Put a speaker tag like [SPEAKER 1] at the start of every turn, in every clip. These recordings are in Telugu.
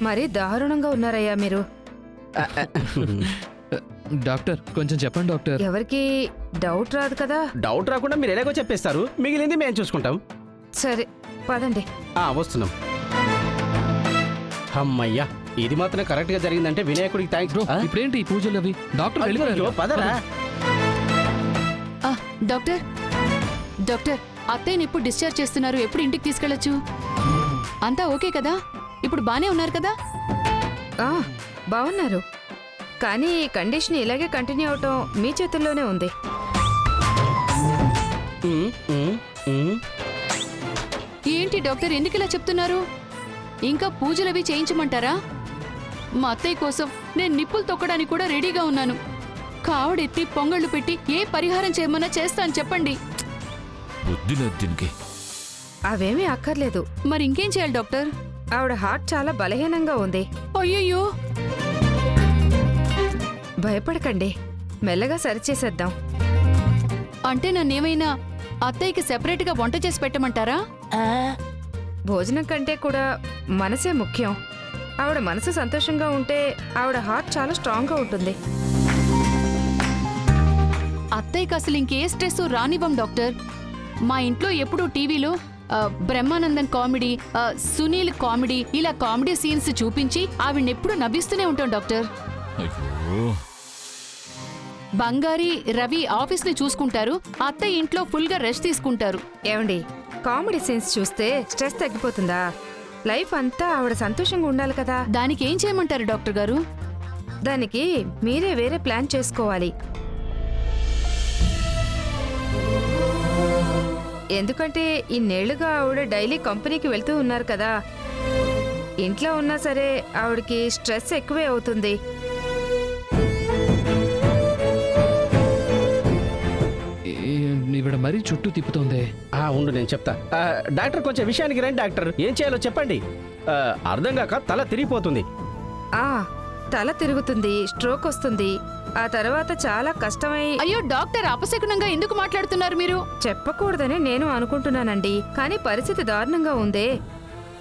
[SPEAKER 1] మరీ దారుణంగా ఉన్నారయ్యా మీరు.
[SPEAKER 2] డాక్టర్ కొంచెం చెప్పండి డాక్టర్.
[SPEAKER 1] ఎవరికి డౌట్ రాదు కదా.
[SPEAKER 3] డౌట్ రాకుండా మీరు ఎలాగో చెప్పేస్తారు, మిగిలింది మేము చూసుకుంటాం.
[SPEAKER 1] సరే పదండి.
[SPEAKER 3] వస్తున్నాం. అమ్మయ్యా, ఇది మాత్రం కరెక్ట్ గా జరిగిందంటే వినాయకుడికి థ్యాంక్స్.
[SPEAKER 2] ఇప్పుడేంటి ఈ పూజలు అవి? డాక్టర్ వెళ్ళిపోయారు.
[SPEAKER 3] పదరా.
[SPEAKER 4] డాక్టర్ డాక్టర్ అత్తయ్యని ఇప్పుడు డిశ్చార్జ్ చేస్తున్నారు. ఎప్పుడు ఇంటికి తీసుకెళ్లొచ్చు? అంతా ఓకే కదా? ఇప్పుడు బానే ఉన్నారు కదా?
[SPEAKER 1] బాగున్నారు, కానీ ఈ కండిషన్ ఇలాగే కంటిన్యూ అవటం మీ చేతుల్లోనే ఉంది.
[SPEAKER 4] ఏంటి డాక్టర్ ఎందుకు ఇలా చెప్తున్నారు? ఇంకా పూజలవి చేయించమంటారా? మా అత్తయ్య కోసం నేను నిప్పులు తొక్కడానికి కూడా రెడీగా ఉన్నాను. కావడెత్తి పొంగళ్ళు పెట్టి ఏ పరిహారం చేయమన్నా చేస్తాను, చెప్పండి.
[SPEAKER 1] అవేమీ అక్కర్లేదు.
[SPEAKER 4] మరి ఇంకేం చేయాలి డాక్టర్?
[SPEAKER 1] ఆవిడ హార్ట్ చాలా బలహీనంగా ఉంది.
[SPEAKER 4] అయ్యయ్యో,
[SPEAKER 1] భయపడకండి, మెల్లగా సరిచేసేద్దాం.
[SPEAKER 4] అంటే నన్నేమైనా అత్తయ్యకి సెపరేట్గా వంట చేసి పెట్టమంటారా?
[SPEAKER 1] భోజనం కంటే కూడా మనసే ముఖ్యం. ఆవిడ మనసు సంతోషంగా ఉంటే ఆవిడ హార్ట్ చాలా స్ట్రాంగ్గా ఉంటుంది.
[SPEAKER 4] అత్తయ్యకి అసలు ఇంకే స్ట్రెస్ రానివ్వం డాక్టర్. మా ఇంట్లో ఎప్పుడూ టీవీలో బ్రహ్మానందం కామెడీ, సునీల్ కామెడీ, ఇలా కామెడీ సీన్స్ చూపించి ఆవిడెప్పుడు నవ్విస్తూనే ఉంటాం డాక్టర్. బంగారి, రవి ఆఫీస్ ని చూసుకుంటారు, అత్తయ్య ఇంట్లో ఫుల్ గా రెస్ట్ తీసుకుంటారు.
[SPEAKER 1] ఏమండి, కామెడీ సీన్స్ చూస్తే స్ట్రెస్ తగ్గిపోతుందా? లైఫ్ అంతా ఆవిడ సంతోషంగా ఉండాలి కదా.
[SPEAKER 4] దానికి ఏం చేయమంటారు డాక్టర్ గారు?
[SPEAKER 1] దానికి మీరే వేరే ప్లాన్ చేసుకోవాలి. ఎందుకంటే ఇన్నేళ్లుగా ఆవిడ డైలీ కంపెనీకి వెళ్తూ ఉన్నారు కదా. ఇంట్లో ఉన్నా సరే ఆవిడకి స్ట్రెస్ ఎక్కువే అవుతుంది.
[SPEAKER 2] ఇవిడ మరీ చుట్టూ తిప్పుతోంది.
[SPEAKER 3] ఉండు నేను చెప్తా. డాక్టర్ కొంచెం విషయానికి రండి. డాక్టర్ ఏం చేయాలో చెప్పండి. అర్థం కాక తల తిరిగిపోతుంది.
[SPEAKER 1] తల తిరుగుతుంది, స్ట్రోక్ వస్తుంది, ఆ తర్వాత చాలా కష్టమై.
[SPEAKER 4] అయ్యో డాక్టర్, అపశకునంగా ఎందుకు మాట్లాడుతున్నారు మీరు?
[SPEAKER 1] చెప్పకూడదని నేను అనుకుంటున్నానండి, కానీ పరిస్థితి దారుణంగా ఉందే.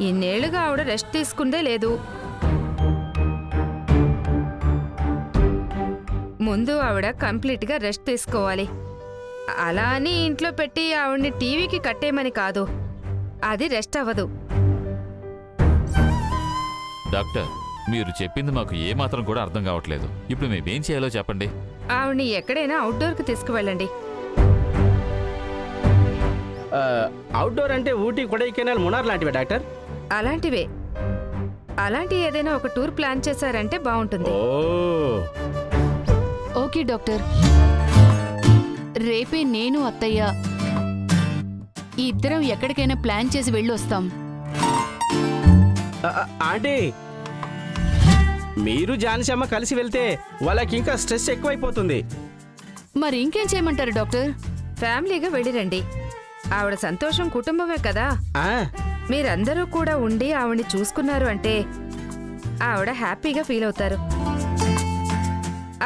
[SPEAKER 1] ఇన్నేళ్లుగా ఆవిడ రెస్ట్ తీసుకుందే లేదు. ముందు ఆవిడ కంప్లీట్ గా రెస్ట్ తీసుకోవాలి. అలా అని ఇంట్లో పెట్టి ఆవిడ్ని టీవీకి కట్టేయమని కాదు, అది రెస్ట్ అవ్వదు.
[SPEAKER 5] డాక్టర్, మీరు చెప్పింది మాకు ఏమాత్రం కూడా అర్థం కావట్లేదు. ఇప్పుడు మేమేం చేయాలో చెప్పండి.
[SPEAKER 1] ఆవిడ్ని ఎక్కడైనా అవుట్డోర్కి తీసుకువెళ్ళండి.
[SPEAKER 3] అవుట్డోర్ అంటే ఊటీ, కొడైకెనాల్, మునార్ లాంటివే డాక్టర్?
[SPEAKER 1] అలాంటివే. అలాంటి ఏదైనా ఒక టూర్ ప్లాన్ చేశారంటే బాగుంటుంది.
[SPEAKER 4] ఓకే డాక్టర్, రేపే నేను అత్తయ్య ఈ ఇద్దరం ఎక్కడికైనా ప్లాన్ చేసి వెళ్ళొస్తాం.
[SPEAKER 3] ఆంటీ, మీరు జానసమ్మ కలిసి వెళ్తే వాళ్ళకి ఇంకా స్ట్రెస్ ఎక్కువైపోతుంది.
[SPEAKER 4] మరి ఇంకేం చేయమంటారు డాక్టర్?
[SPEAKER 1] ఫ్యామిలీగా వెళ్ళిరండి. ఆవిడ సంతోషం కుటుంబమే కదా. మీరందరూ కూడా ఉండి ఆవిడ్ని చూసుకున్నారు అంటే ఆవిడ హ్యాపీగా ఫీల్ అవుతారు.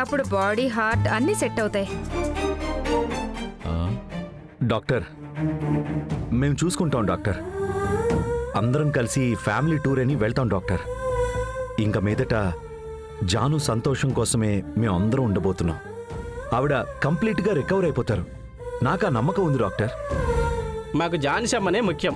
[SPEAKER 1] అప్పుడు బాడీ, హార్ట్ అన్నీ సెట్ అవుతాయి.
[SPEAKER 6] డాక్టర్, మేము చూసుకుంటాం డాక్టర్. అందరం కలిసి ఫ్యామిలీ టూర్ అని వెళ్తాం డాక్టర్. ఇంకా మీదట జాను సంతోషం కోసమే మేము అందరం ఉండబోతున్నాం. ఆవిడ కంప్లీట్గా రికవర్ అయిపోతారు. నాకు ఆ నమ్మకం ఉంది డాక్టర్.
[SPEAKER 3] మాకు జానసమ్మనే ముఖ్యం.